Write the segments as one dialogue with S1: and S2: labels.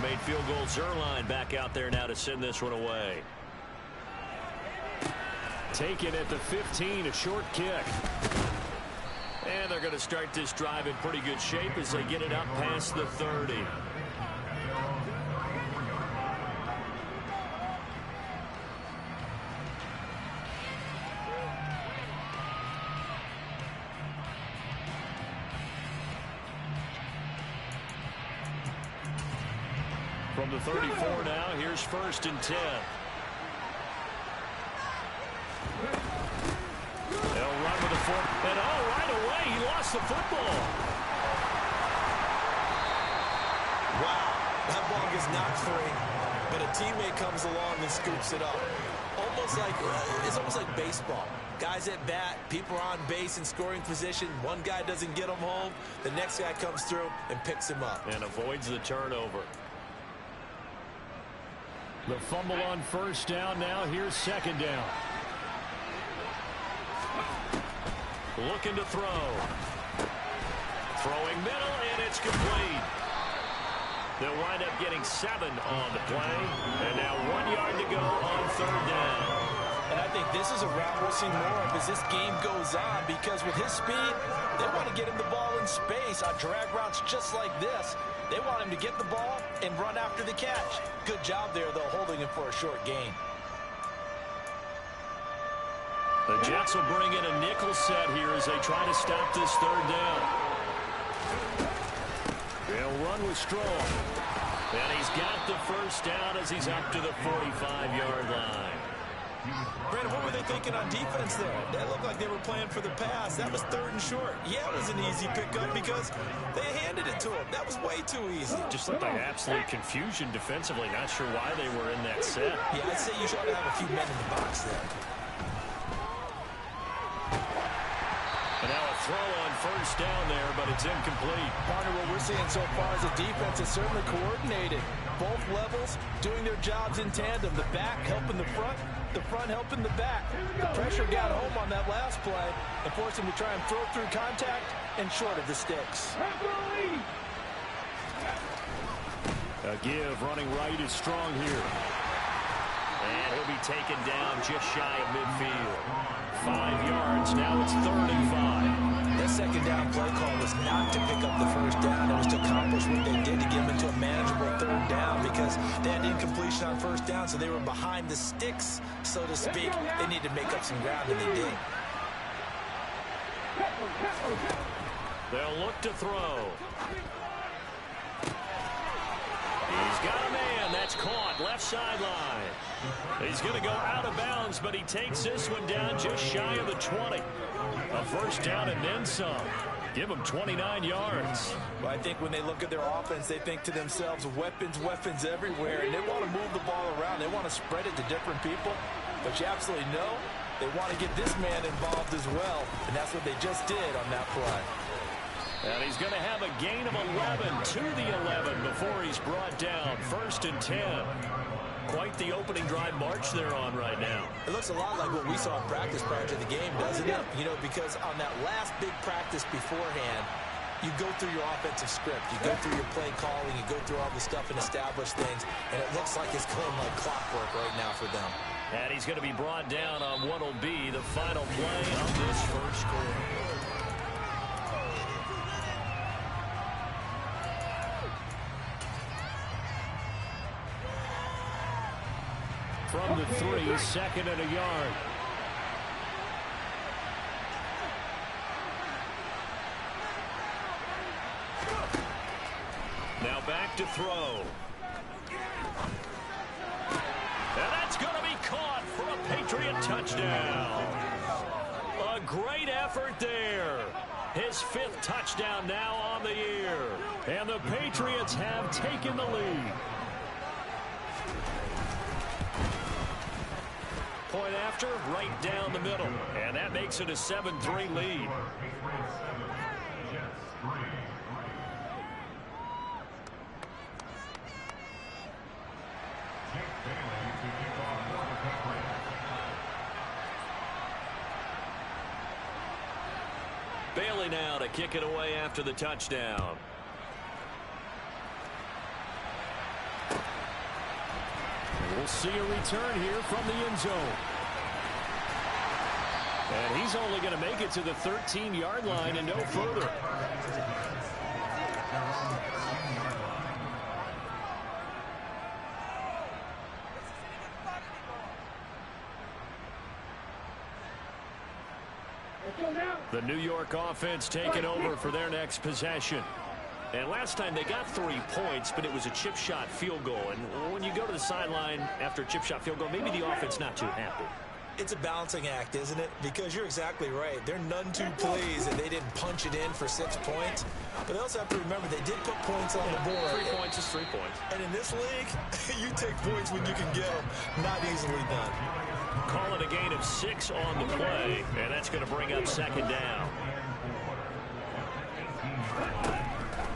S1: made field goal. Zuerlein back out there now to send this one away. Taken at the 15, a short kick. And they're going to start this drive in pretty good shape as they get it up past the 30. From the 34 now, here's 1st and 10. They'll run with the foot, and right away he lost the football.
S2: Wow, that ball gets knocked free, but a teammate comes along and scoops it up. It's almost like baseball. Guys at bat, people are on base in scoring position. One guy doesn't get him home, the next guy comes through and picks him up.
S1: And avoids the turnover. The fumble on 1st down now. Here's 2nd down. Looking to throw. Throwing middle, and it's complete. They'll wind up getting 7 on the play. And now 1 yard to go on 3rd down.
S2: And I think this is a route we'll see more of as this game goes on, because with his speed, they want to get him the ball in space on drag routes just like this. They want him to get the ball and run after the catch. Good job there, though, holding him for a short gain.
S1: The Jets will bring in a nickel set here as they try to stop this 3rd down. They'll run with Strong. And he's got the 1st down as he's up to the 45-yard line.
S2: Brandon, what were they thinking on defense there? That looked like they were playing for the pass. That was 3rd and short. Yeah, it was an easy pickup because they handed it to him. That was way too easy.
S1: Just looked like absolute confusion defensively. Not sure why they were in that set.
S2: Yeah, I'd say you should have a few men in the box there.
S1: And now a throw on 1st down there, but it's incomplete.
S2: Partner, what we're seeing so far is the defense is certainly coordinated. Both levels doing their jobs in tandem. The back helping the front helping the back. The pressure got home on that last play and forced him to try and throw through contact and short of the sticks.
S1: A give running right is Strong here. And he'll be taken down just shy of midfield. 5 yards. Now it's 3rd and 5.
S2: That 2nd down play call was not to pick up the 1st down. It was to accomplish what they did to get them into a manageable 3rd down, because they had incompletion on 1st down, so they were behind the sticks, so to speak. They needed to make up some ground, and they did.
S1: They'll look to throw. He's got a man. That's caught. Left sideline. He's going to go out of bounds, but he takes this one down just shy of the 20. A 1st down and then some. Give them 29 yards.
S2: Well, I think when they look at their offense, they think to themselves, weapons everywhere, and they want to move the ball around. They want to spread it to different people. But you absolutely know they want to get this man involved as well, and that's what they just did on that play.
S1: And he's going to have a gain of 11 to the 11 before he's brought down. 1st and 10. Quite the opening drive march they're on right now.
S2: It looks a lot like what we saw in practice prior to the game, doesn't it? You know, because on that last big practice beforehand, you go through your offensive script. You go through your play calling. You go through all the stuff and establish things. And it looks like it's going like clockwork right now for them.
S1: And he's going to be brought down on what will be the final play of this 1st quarter. From the 3, 2nd and a yard. Now back to throw. And that's going to be caught for a Patriot touchdown. A great effort there. His 5th touchdown now on the year. And the Patriots have taken the lead. Point after, right down the middle. And that makes it a 7-3 lead. Bailey now to kick it away after the touchdown. We'll see a return here from the end zone. And he's only going to make it to the 13-yard line and no further. The New York offense taking over for their next possession. And last time they got 3 points, but it was a chip shot field goal. And when you go to the sideline after a chip shot field goal, maybe the offense not too happy.
S2: It's a balancing act, isn't it? Because you're exactly right. They're none too pleased that they didn't punch it in for 6 points. But they also have to remember they did put points on the board.
S1: 3 points is 3 points.
S2: And in this league, you take points when you can get them. Not easily done.
S1: Call it a gain of 6 on the play, and that's going to bring up second down.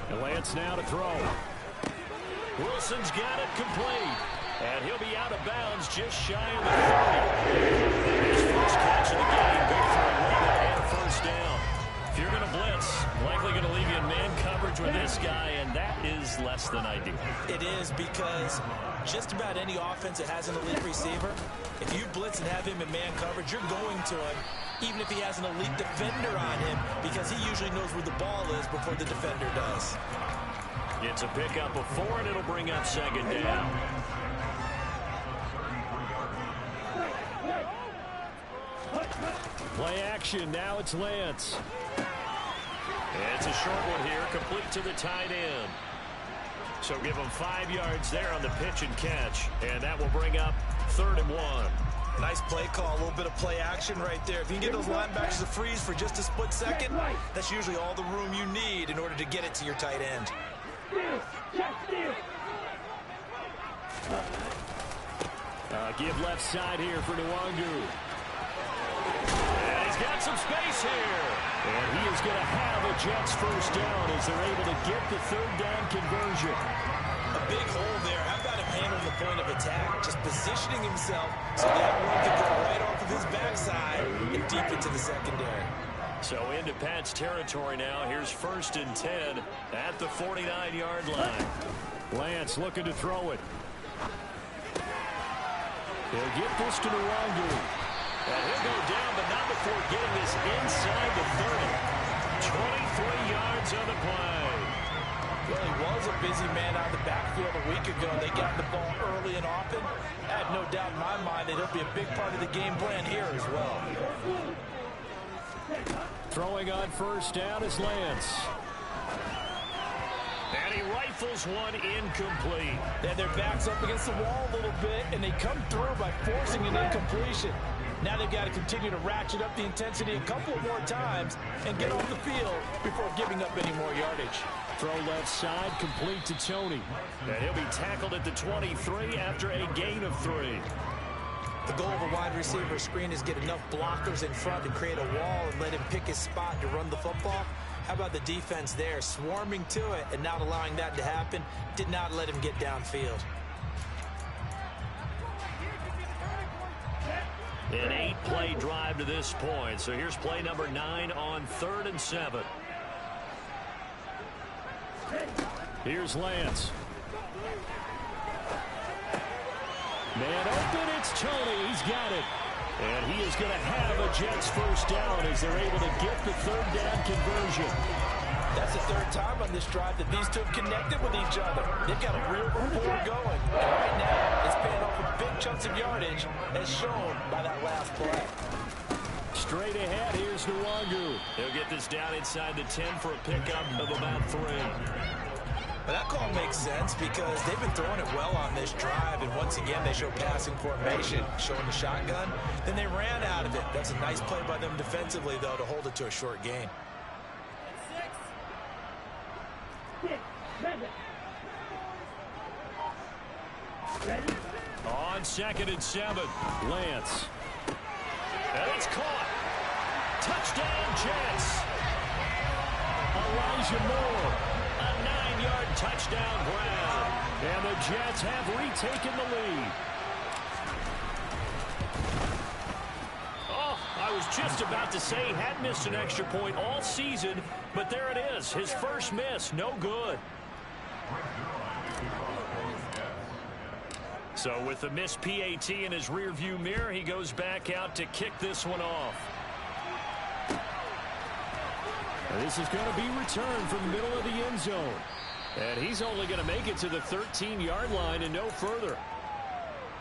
S1: And Lance now to throw. Wilson's got it complete. And he'll be out of bounds just shy of the 30. His first catch of the game, good for 11 and a first down. If you're going to blitz, likely going to leave you in man coverage with this guy, and that is less than ideal.
S2: It is, because just about any offense that has an elite receiver, if you blitz and have him in man coverage, you're going to him, even if he has an elite defender on him, because he usually knows where the ball is before the defender does.
S1: It's a pickup of 4, and it'll bring up second down. Play action, now it's Lance. And it's a short one here, complete to the tight end. So give him 5 yards there on the pitch and catch, and that will bring up 3rd and 1.
S2: Nice play call, a little bit of play action right there. If you can get those linebackers to freeze for just a split second, that's usually all the room you need in order to get it to your tight end.
S1: Give left side here for Nwangu. And he's got some space here. And he is going to have a Jets first down as they're able to get the 3rd down conversion.
S2: A big hole there. How about him handling the point of attack? Just positioning himself so that one could go right off of his backside and deep into the secondary.
S1: So into Pat's territory now. Here's 1st and 10 at the 49-yard line. Lance looking to throw it. He'll get this to Nwangu. And he'll go down, but not before getting this inside the 30. 23 yards on the play.
S2: Well, he was a busy man out of the backfield a week ago. They got the ball early and often. I have no doubt in my mind that he'll be a big part of the game plan here as well.
S1: Throwing on 1st down is Lance. And he rifles one incomplete.
S2: And their back's up against the wall a little bit, and they come through by forcing an incompletion. Now they've got to continue to ratchet up the intensity a couple more times and get off the field before giving up any more yardage.
S1: Throw left side, complete to Tony. And he'll be tackled at the 23 after a gain of 3.
S2: The goal of a wide receiver screen is get enough blockers in front to create a wall and let him pick his spot to run the football. How about the defense there, swarming to it and not allowing that to happen? Did not let him get downfield.
S1: An 8-play drive to this point. So here's play number 9 on 3rd and 7. Here's Lance. Man open, it's Tony. He's got it. And he is going to have a Jets first down as they're able to get the 3rd down conversion.
S2: That's the 3rd time on this drive that these two have connected with each other. They've got a real rapport going. And right now, it's paying off with big chunks of yardage, as shown by that last play.
S1: Straight ahead, here's Nwangu. He'll get this down inside the 10 for a pickup of about 3.
S2: But that call makes sense because they've been throwing it well on this drive, and once again they show passing formation, showing the shotgun. Then they ran out of it. That's a nice play by them defensively, though, to hold it to a short gain.
S1: On 2nd and 7, Lance. And it's caught. Touchdown, Jets. Elijah Moore. A 9-yard touchdown grab. And the Jets have retaken the lead. Oh, I was just about to say he had missed an extra point all season, but there it is. His first miss, no good. So with the missed PAT in his rearview mirror, he goes back out to kick this one off. And this is going to be returned from the middle of the end zone. And he's only going to make it to the 13-yard line and no further.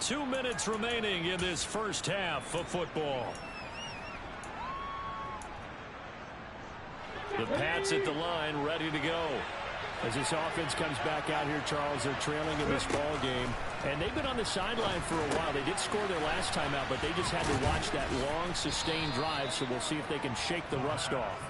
S1: 2 minutes remaining in this first half of football. The Pats at the line, ready to go. As this offense comes back out here, Charles, they're trailing in this ball game. And they've been on the sideline for a while. They did score their last time out, but they just had to watch that long, sustained drive, so we'll see if they can shake the rust off.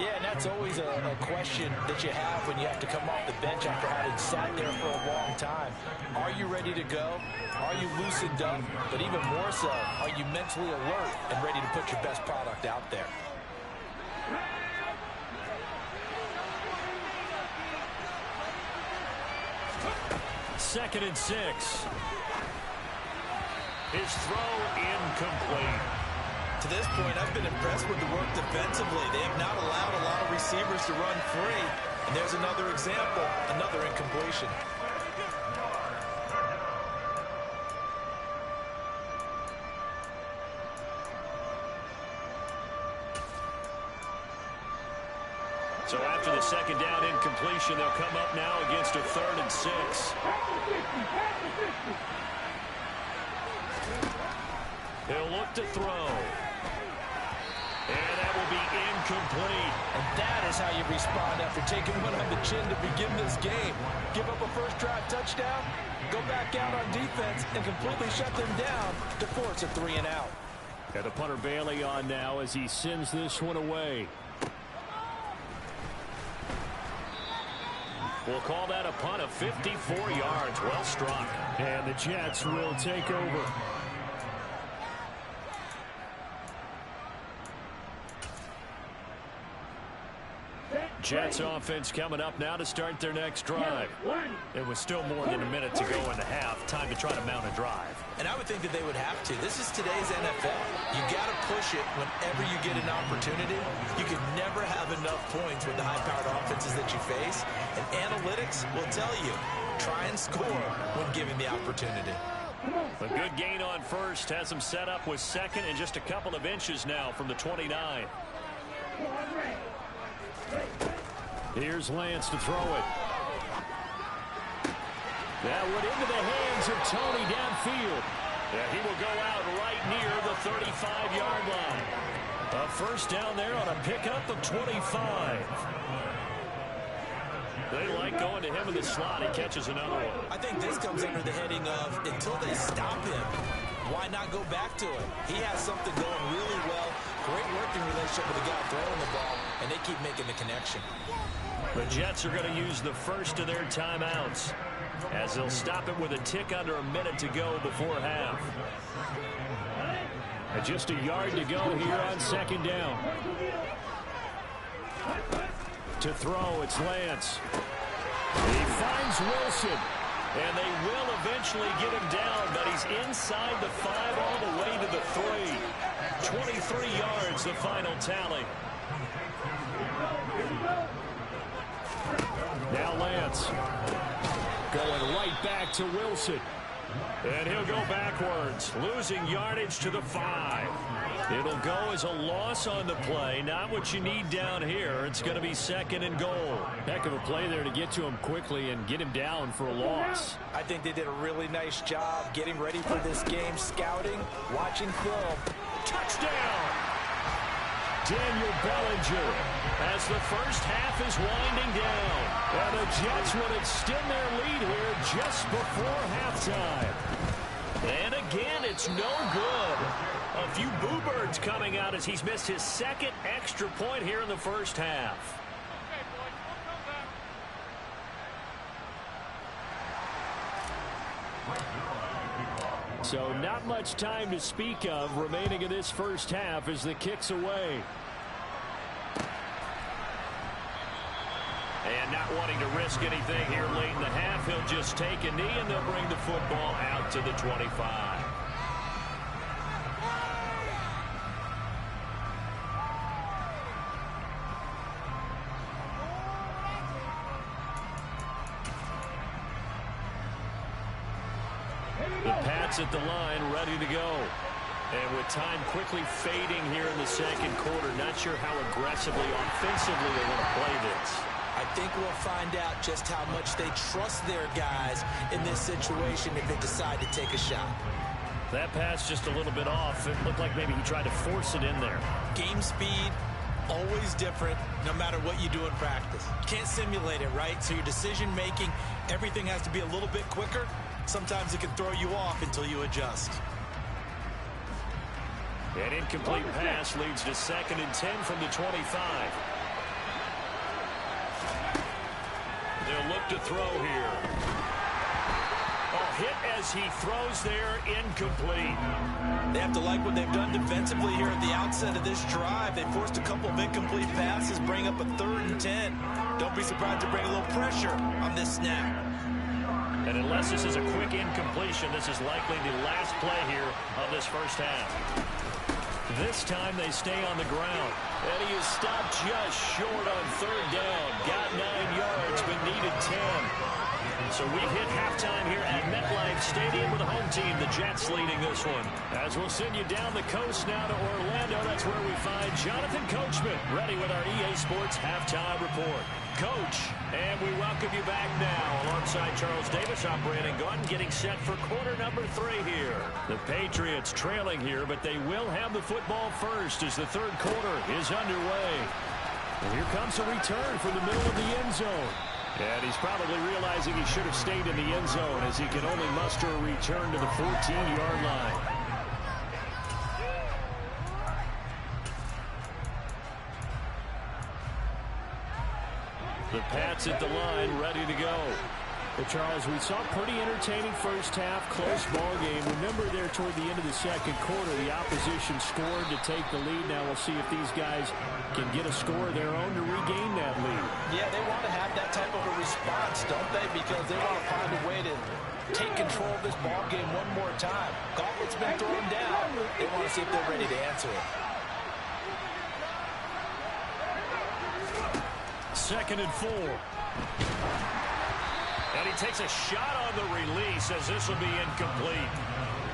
S3: Yeah, and that's always a question that you have when you have to come off the bench after having sat there for a long time. Are you ready to go? Are you loosened up? But even more so, are you mentally alert and ready to put your best product out there?
S1: Second and 6. His throw incomplete.
S2: To this point, I've been impressed with the work defensively. They have not allowed a lot of receivers to run free. And there's another example, another incompletion.
S1: So after the second down incompletion, they'll come up now against a 3rd and 6. He'll look to throw. And that will be incomplete.
S3: And that is how you respond after taking one on the chin to begin this game. Give up a first drive touchdown, go back out on defense, and completely shut them down to force a 3 and out.
S1: Got the punter Bailey on now as he sends this one away. We'll call that a punt of 54 yards. Well struck. And the Jets will take over. Jets offense coming up now to start their next drive. It was still more than a minute to go in the half. Time to try to mount a drive.
S2: And I would think that they would have to. This is today's NFL. You got to push it whenever you get an opportunity. You can never have enough points with the high-powered offenses that you face. And analytics will tell you, try and score when given the opportunity.
S1: A good gain on first has him set up with second and just a couple of inches now from the 29. Here's Lance to throw it. That went into the hands of Tony downfield. Yeah, he will go out right near the 35-yard line. A first down there on a pickup of 25. They like going to him in the slot. He catches another one.
S2: I think this comes under the heading of until they stop him, why not go back to it? He has something going really well. Great working relationship with the guy throwing the ball, and they keep making the connection.
S1: The Jets are going to use the first of their timeouts as they'll stop it with a tick under a minute to go before half. And just a yard to go here on second down. To throw, it's Lance. He finds Wilson. And they will eventually get him down, but he's inside the 5 all the way to the 3. 23 yards, the final tally. Now Lance going right back to Wilson. And he'll go backwards, losing yardage to the 5. It'll go as a loss on the play. Not what you need down here. It's going to be second and goal. Heck of a play there to get to him quickly and get him down for a loss.
S3: I think they did a really nice job getting ready for this game, scouting, watching film.
S1: Touchdown! Daniel Bellinger as the first half is winding down. And the Jets will extend their lead here just before halftime. And again, it's no good. A few boo birds coming out as he's missed his second extra point here in the first half. So not much time to speak of remaining in this first half as the kick's away. And not wanting to risk anything here late in the half, he'll just take a knee and they'll bring the football out to the 25. The Pats at the line, ready to go. And with time quickly fading here in the second quarter, not sure how aggressively, offensively they want to play this.
S2: I think we'll find out just how much they trust their guys in this situation if they decide to take a shot.
S1: That pass just a little bit off. It looked like maybe he tried to force it in there.
S2: Game speed, always different, no matter what you do in practice. Can't simulate it, right? So your decision-making, everything has to be a little bit quicker. Sometimes it can throw you off until you adjust.
S1: An incomplete pass leads to 2nd and 10 from the 25. They'll look to throw here. Hit as he throws there, incomplete.
S2: They have to like what they've done defensively here at the outset of this drive. They forced a couple of incomplete passes, bring up a 3rd and 10. Don't be surprised to bring a little pressure on this snap.
S1: And unless this is a quick incompletion, this is likely the last play here of this first half. This time they stay on the ground. And he is stopped just short on 3rd down. Got 9 yards, but needed 10. So we hit halftime here at MetLife Stadium with the home team, the Jets, leading this one. As we'll send you down the coast now to Orlando, that's where we find Jonathan Coachman, ready with our EA Sports Halftime Report. Coach, and we welcome you back now alongside Charles Davis, operating gun, getting set for quarter number 3 here. The Patriots trailing here, but they will have the football first as the 3rd quarter is underway. And here comes a return from the middle of the end zone. And he's probably realizing he should have stayed in the end zone as he can only muster a return to the 14-yard line. The Pats at the line, ready to go. Well, Charles, we saw a pretty entertaining first half, close ball game. Remember there toward the end of the second quarter, the opposition scored to take the lead. Now we'll see if these guys can get a score of their own to regain that lead.
S3: Yeah, they want to have that type of a response, don't they? Because they want to find a way to take control of this ball game one more time. Gauntlet's been thrown down. They want to see if they're ready to answer it.
S1: 2nd and 4. And he takes a shot on the release as this will be incomplete.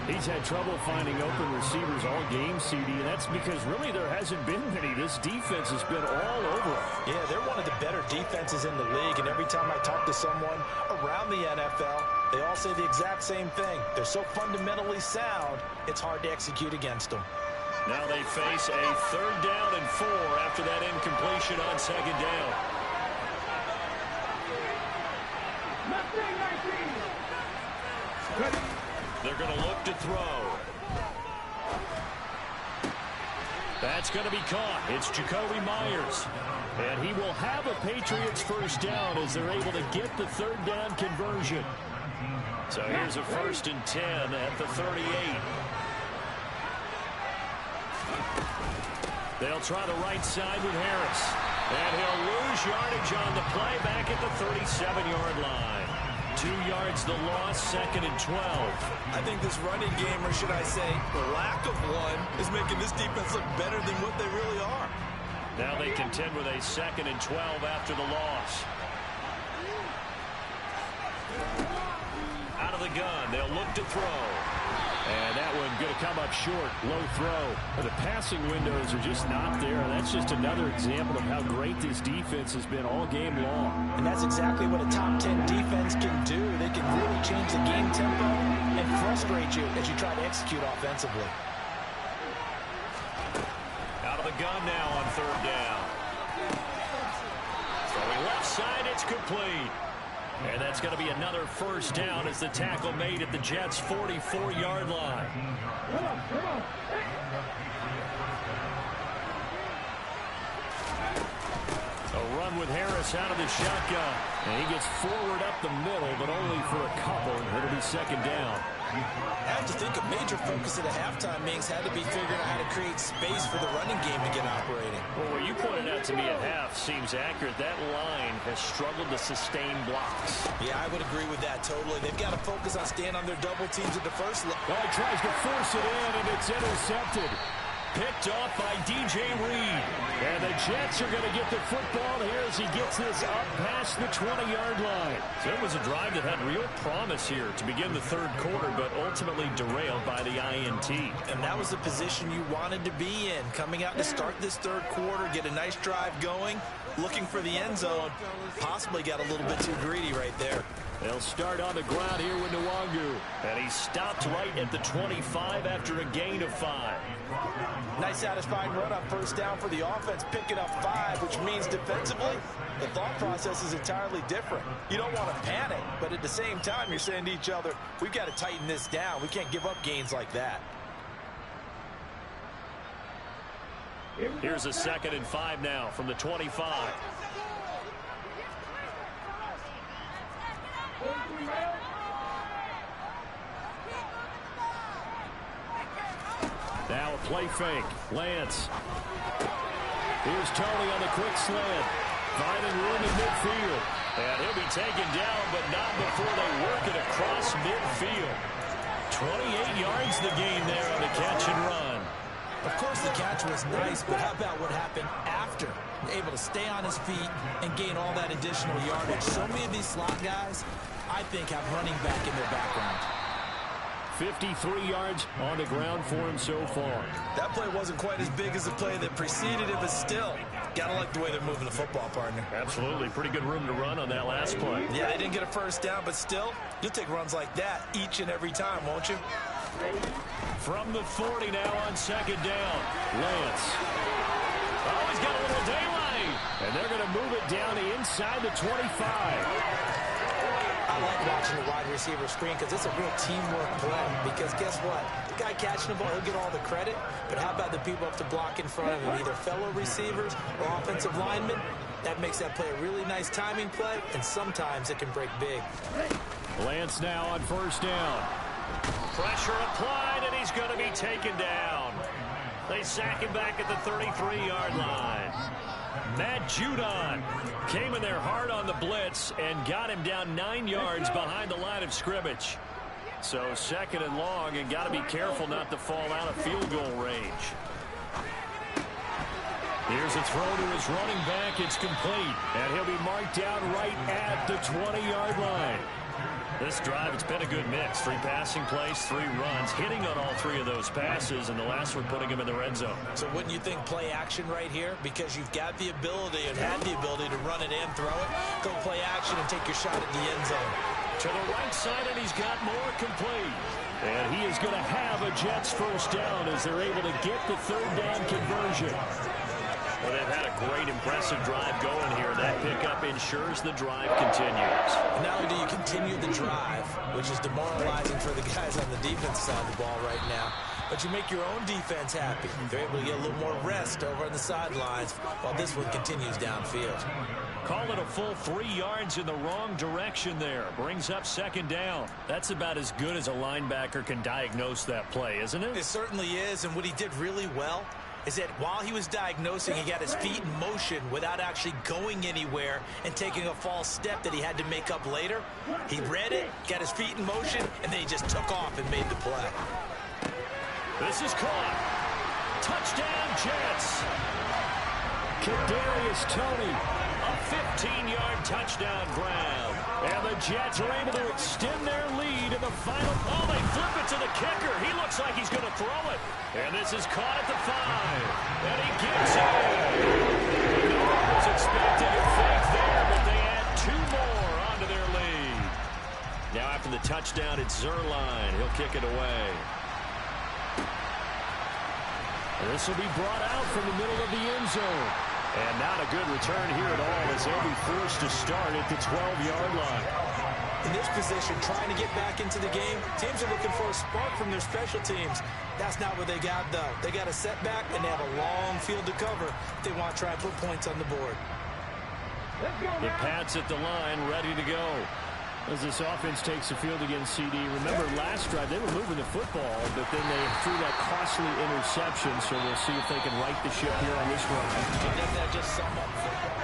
S1: He's had trouble finding open receivers all game, CD, and that's because really there hasn't been many. This defense has been all over him.
S3: Yeah, they're one of the better defenses in the league, and every time I talk to someone around the NFL, they all say the exact same thing. They're so fundamentally sound, it's hard to execute against them.
S1: Now they face a 3rd down and 4 after that incompletion on 2nd down. They're going to look to throw. That's going to be caught. It's Jacoby Myers. And he will have a Patriots first down as they're able to get the 3rd down conversion. So here's a 1st and 10 at the 38. They'll try the right side with Harris. And he'll lose yardage on the play back at the 37-yard line. 2 yards the loss, 2nd and 12.
S2: I think this running game, or should I say the lack of one, is making this defense look better than what they really are.
S1: Now they contend with a 2nd and 12 after the loss. Out of the gun, they'll look to throw. And that one going to come up short, low throw. The passing windows are just not there. That's just another example of how great this defense has been all game long.
S3: And that's exactly what a top 10 defense can do. They can really change the game tempo and frustrate you as you try to execute offensively.
S1: Out of the gun now on 3rd down. Throwing left side, it's complete. And that's going to be another first down as the tackle made at the Jets' 44-yard line. A run with Harris out of the shotgun. And he gets forward up the middle, but only for a couple. It'll be 2nd down.
S2: I have to think a major focus at the halftime meetings had to be figuring out how to create space for the running game to get operating.
S1: Well, what you pointed out to me at half seems accurate. That line has struggled to sustain blocks.
S2: Yeah, I would agree with that totally. They've got to focus on staying on their double teams at the first level.
S1: Well, he tries to force it in, and it's intercepted. Picked off by DJ Reed. And the Jets are going to get the football here as he gets this up past the 20-yard line. So it was a drive that had real promise here to begin the third quarter, but ultimately derailed by the INT.
S3: And that was the position you wanted to be in. Coming out to start this third quarter, get a nice drive going, looking for the end zone. Possibly got a little bit too greedy right there.
S1: They'll start on the ground here with Nwangu. And he stopped right at the 25 after a gain of 5.
S3: Nice satisfying run up first down for the offense, picking up 5, which means defensively, the thought process is entirely different. You don't want to panic, but at the same time, you're saying to each other, we've got to tighten this down. We can't give up gains like that.
S1: Here's a 2nd and 5 now from the 25. Now a play fake. Lance. Here's Tony on the quick slant. Finding room in midfield. And he'll be taken down, but not before they work it across midfield. 28 yards the gain there on the catch and run.
S2: Of course the catch was nice, but how about what happened after? Able to stay on his feet and gain all that additional yardage. So many of these slot guys, I think, have running back in their background.
S1: 53 yards on the ground for him so far.
S3: That play wasn't quite as big as the play that preceded it, but still, gotta like the way they're moving the football, partner.
S1: Absolutely. Pretty good room to run on that last play.
S3: Yeah, they didn't get a first down, but still, you'll take runs like that each and every time, won't you?
S1: From the 40 now on 2nd down. Lance. Oh, he's got a little daylight. And they're going to move it down to inside the 25.
S2: I like watching the wide receiver screen because it's a real teamwork play. Because guess what? The guy catching the ball, he'll get all the credit. But how about the people up to block in front of him, either fellow receivers or offensive linemen? That makes that play a really nice timing play, and sometimes it can break big.
S1: Lance now on 1st down. Pressure applied, and he's going to be taken down. They sack him back at the 33-yard line. Matt Judon came in there hard on the blitz and got him down 9 yards behind the line of scrimmage. So 2nd and long, and got to be careful not to fall out of field goal range. Here's a throw to his running back. It's complete, and he'll be marked down right at the 20-yard line. This drive, it's been a good mix. 3 passing plays, 3 runs, hitting on all 3 of those passes, and the last one putting him in the red zone.
S2: So wouldn't you think play action right here? Because you've got the ability and had the ability to run it and throw it. Go play action and take your shot at the end zone.
S1: To the right side, and he's got more complete. And he is going to have a Jets first down as they're able to get the 3rd down conversion. Well, they've had a great, impressive drive going here. That pickup ensures the drive continues.
S2: Not only do you continue the drive, which is demoralizing for the guys on the defense side of the ball right now, but you make your own defense happy. They're able to get a little more rest over on the sidelines while this one continues downfield.
S1: Call it a full 3 yards in the wrong direction there. Brings up 2nd down. That's about as good as a linebacker can diagnose that play, isn't it?
S2: It certainly is, and what he did really well is that while he was diagnosing, he got his feet in motion without actually going anywhere and taking a false step that he had to make up later. He read it, got his feet in motion, and then he just took off and made the play.
S1: This is caught. Touchdown, Jets. Kadarius Toney, a 15-yard touchdown grab. And the Jets are able to extend their lead in the final. Oh, they flip it to the kicker. He looks like he's going to throw it. And this is caught at the 5. And he gets it. No one was expecting a fake there, but they add 2 more onto their lead. Now after the touchdown, it's Zuerlein. He'll kick it away. This will be brought out from the middle of the end zone. And not a good return here at all as they'll be forced to start at the 12-yard line.
S2: In this position, trying to get back into the game, teams are looking for a spark from their special teams. That's not what they got, though. They got a setback, and they have a long field to cover if they want to try and put points on the board.
S1: The Pats at the line, ready to go. As this offense takes the field against CD. Remember, last drive, they were moving the football, but then they threw that costly interception, so we'll see if they can right the ship here on this run.
S2: Doesn't that just sum up football?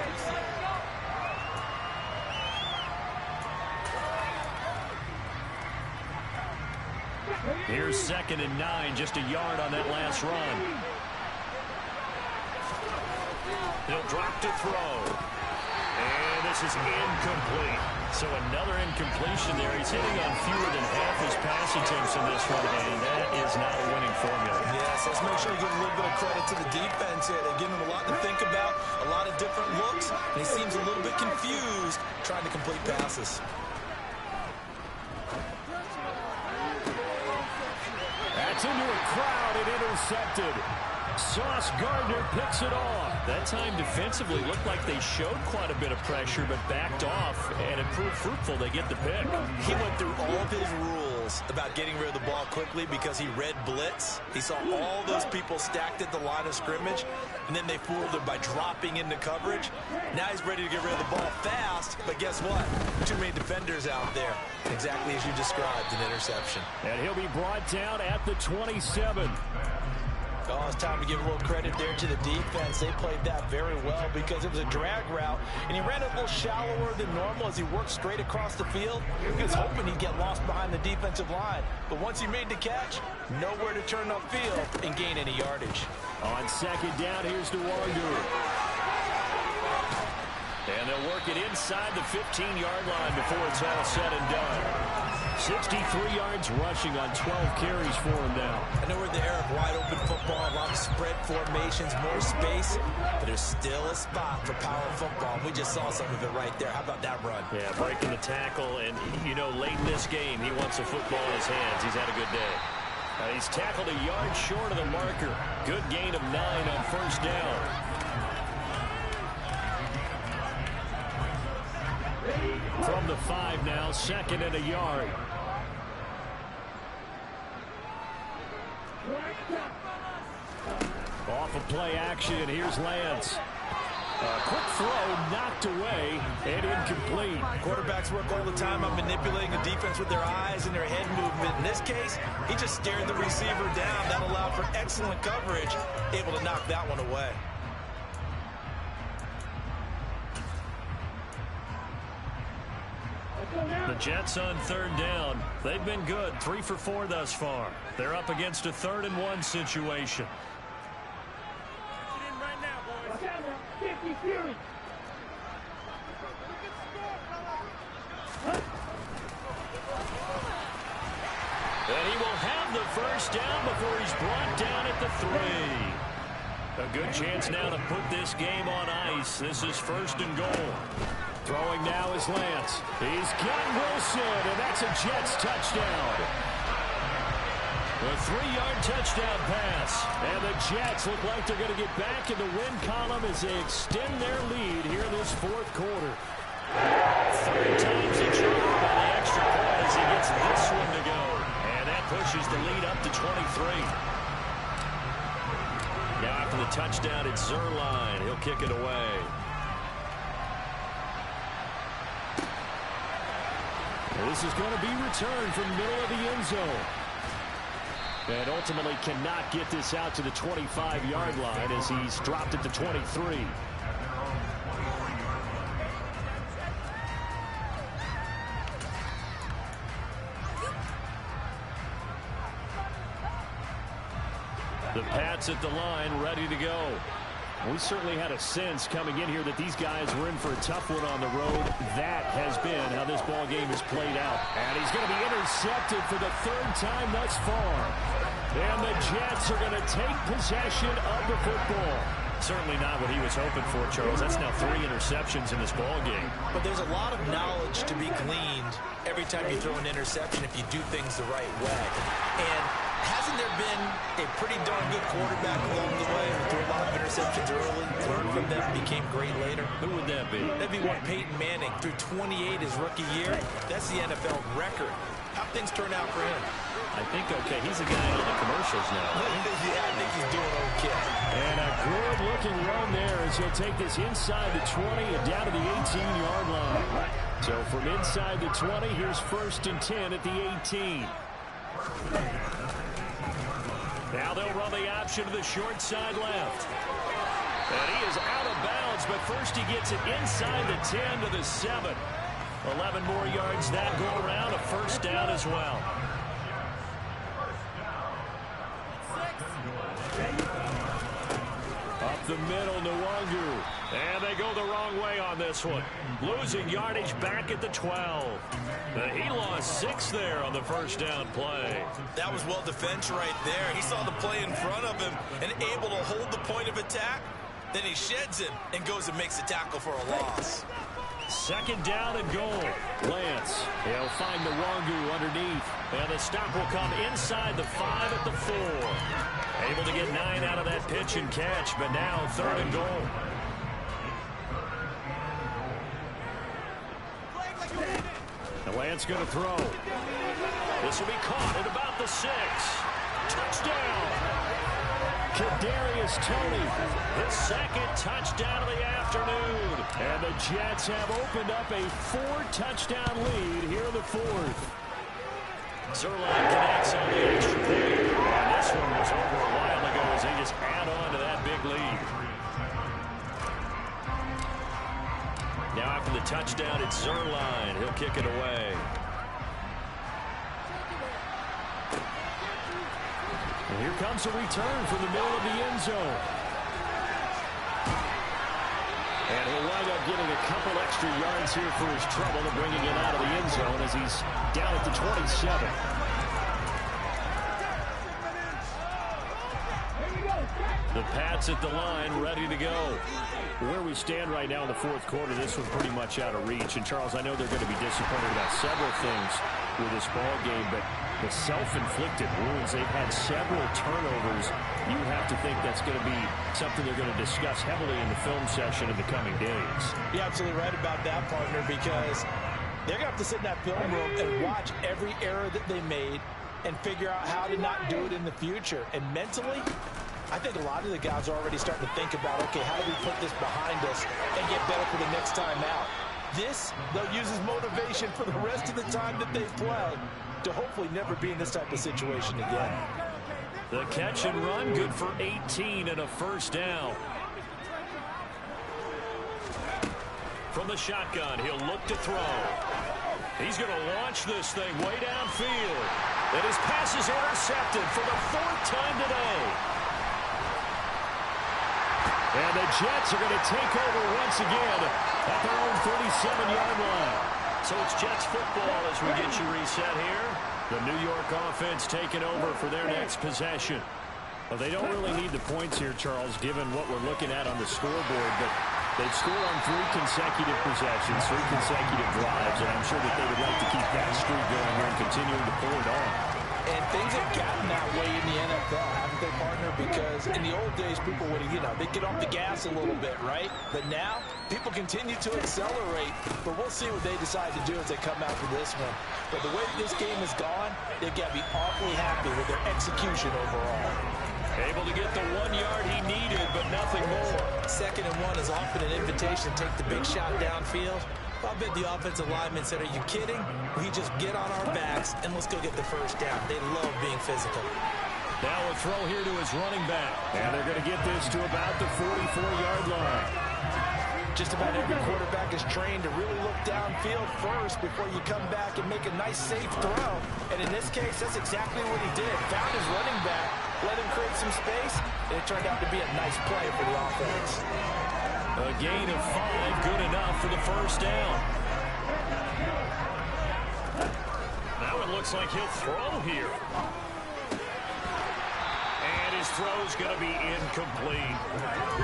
S1: Here's 2nd and 9, just a yard on that last run. He'll drop to throw. And this is incomplete. So another incompletion there. He's hitting on fewer than half his pass attempts in this one, and that is not a winning formula.
S2: Yes, let's make sure we give a little bit of credit to the defense here. They're giving him a lot to think about, a lot of different looks, and he seems a little bit confused trying to complete passes.
S1: That's into a crowd and intercepted. Sauce Gardner picks it off. That time defensively looked like they showed quite a bit of pressure but backed off, and it proved fruitful. They get the pick.
S2: He went through all of his rules about getting rid of the ball quickly because he read blitz. He saw all those people stacked at the line of scrimmage, and then they fooled him by dropping into coverage. Now he's ready to get rid of the ball fast, but guess what? Too many defenders out there. Exactly as you described, an interception.
S1: And he'll be brought down at the 27.
S3: Oh, it's time to give a little credit there to the defense. They played that very well because it was a drag route, and he ran a little shallower than normal as he worked straight across the field. He was hoping he'd get lost behind the defensive line, but once he made the catch, nowhere to turn upfield and gain any yardage.
S1: On second down, here's DeWander. And they'll work it inside the 15-yard line before it's all said and done. 63 yards rushing on 12 carries for him now.
S2: I know we're in the era of wide-open football, a lot of spread formations, more space, but there's still a spot for power football. We just saw some of it right there. How about that run?
S1: Yeah, breaking the tackle, and, you know, late in this game, he wants the football in his hands. He's had a good day. He's tackled a yard short of the marker. Good gain of 9 on first down. From the 5 now, second and a yard. Off of play action, and here's Lance. Quick throw, knocked away, and incomplete.
S2: Quarterbacks work all the time on manipulating the defense with their eyes and their head movement. In this case, he just stared the receiver down. That allowed for excellent coverage, able to knock that one away.
S1: The Jets on third down. They've been good, 3 for 4 thus far. They're up against a 3rd and 1 situation. And he will have the first down before he's brought down at the 3. A good chance now to put this game on ice. This is 1st and goal. Throwing now is Lance. He's got Wilson, and that's a Jets touchdown. A 3-yard touchdown pass. And the Jets look like they're going to get back in the win column as they extend their lead here in this 4th quarter. 3rd time's a charm on the extra point as he gets this one to go. And that pushes the lead up to 23. Now after the touchdown, it's Zuerlein. He'll kick it away. This is going to be returned from the middle of the end zone. And ultimately cannot get this out to the 25-yard line as he's dropped it to 23. The Pats at the line, ready to go. We certainly had a sense coming in here that these guys were in for a tough one on the road. That has been how this ball game has played out. And he's going to be intercepted for the 3rd time thus far. And the Jets are going to take possession of the football. Certainly not what he was hoping for, Charles. That's now 3 interceptions in this ball game.
S2: But there's a lot of knowledge to be gleaned every time you throw an interception if you do things the right way. And hasn't there been a pretty darn good quarterback along the way who threw a lot of interceptions early, learned from them, became great later?
S1: Who would that be?
S2: That'd be one Peyton Manning. Threw 28 his rookie year. That's the NFL record. How things turn out for him?
S1: I think okay. He's a guy on the commercials now.
S2: Yeah, I think he's doing okay.
S1: And a good-looking run there as he'll take this inside the 20 and down to the 18-yard line. So from inside the 20, here's 1st and 10 at the 18. Now they'll run the option to the short side left. And he is out of bounds, but first he gets it inside the 10 to the 7. 11 more yards that go around, a 1st down as well. Up up the middle, Nwangu. And they go the wrong way on this one. Losing yardage back at the 12. He lost 6 there on the first down play.
S2: That was well defense right there. He saw the play in front of him and able to hold the point of attack. Then he sheds him and goes and makes a tackle for a loss.
S1: Second down and goal. Lance, he'll find Nwangu underneath. And the stop will come inside the 5 at the 4. Able to get 9 out of that pitch and catch, but now third and goal. And Lance going to throw. This will be caught at about the 6. Touchdown! Kadarius Toney, his second touchdown of the afternoon. And the Jets have opened up a 4-touchdown lead here in the 4th. Zuerlein connects on the extra point. And this one was over a while ago as they just add on to that big lead. Now after the touchdown, it's Zuerlein. He'll kick it away. And here comes a return from the middle of the end zone. And he'll wind up getting a couple extra yards here for his trouble and bringing it out of the end zone as he's down at the 27. The Pats at the line, ready to go. Where we stand right now in the 4th quarter, this one's pretty much out of reach. And, Charles, I know they're going to be disappointed about several things with this ball game, but the self-inflicted wounds, they've had several turnovers. You have to think that's going to be something they're going to discuss heavily in the film session in the coming days.
S3: You're absolutely right about that, partner, because they're going to have to sit in that film room and watch every error that they made and figure out how to not do it in the future. And mentally, I think a lot of the guys are already starting to think about, okay, how do we put this behind us and get better for the next time out? This, they'll use as motivation for the rest of the time that they play to hopefully never be in this type of situation again.
S1: The catch and run, good for 18 and a first down. From the shotgun, he'll look to throw. He's going to launch this thing way downfield. And his pass is intercepted for the 4th time today. And the Jets are going to take over once again at their own 37-yard line. So it's Jets football as we get you reset here. The New York offense taking over for their next possession. Well, they don't really need the points here, Charles, given what we're looking at on the scoreboard. But they've scored on 3 consecutive possessions, 3 consecutive drives, and I'm sure that they would like to keep that streak going here and continuing to pull it on.
S3: And things have gotten that way in the NFL, haven't they, partner? Because in the old days, people would, they'd get off the gas a little bit, right? But now, people continue to accelerate. But we'll see what they decide to do as they come out for this one. But the way this game has gone, they've got to be awfully happy with their execution overall.
S1: Able to get the 1 yard he needed, but nothing more.
S2: 2nd and 1 is often an invitation to take the big shot downfield. I bet the offensive linemen said, are you kidding? We just get on our backs and let's go get the first down. They love being physical.
S1: Now a throw here to his running back. And they're going to get this to about the 44-yard line.
S3: Just about every quarterback is trained to really look downfield first before you come back and make a nice, safe throw. And in this case, that's exactly what he did. Found his running back, let him create some space, and it turned out to be a nice play for the offense.
S1: A gain of 5, good enough for the first down. Now it looks like he'll throw here. And his throw's going to be incomplete.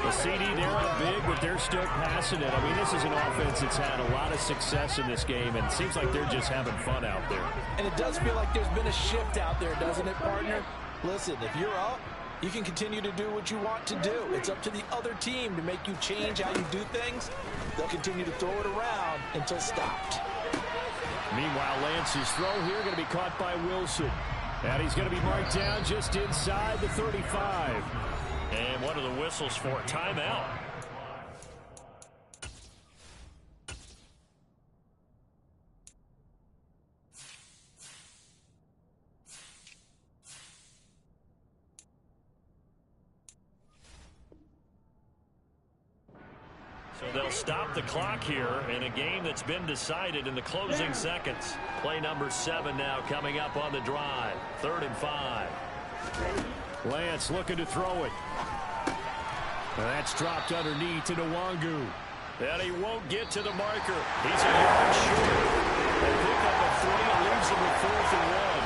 S1: The CD, they're up big, but they're still passing it. I mean, this is an offense that's had a lot of success in this game, and it seems like they're just having fun out there.
S3: And it does feel like there's been a shift out there, doesn't it, partner? Listen, if you're up, you can continue to do what you want to do. It's up to the other team to make you change how you do things. They'll continue to throw it around until stopped.
S1: Meanwhile, Lance's throw here going to be caught by Wilson. And he's going to be marked down just inside the 35. And one of the whistles for a timeout. So they'll stop the clock here in a game that's been decided in the closing seconds. Play number 7 now coming up on the drive. 3rd and 5. Lance looking to throw it. That's dropped underneath to Nwangu. And he won't get to the marker. He's a yard short. They pick up a 3 and leaves him with 4th and 1.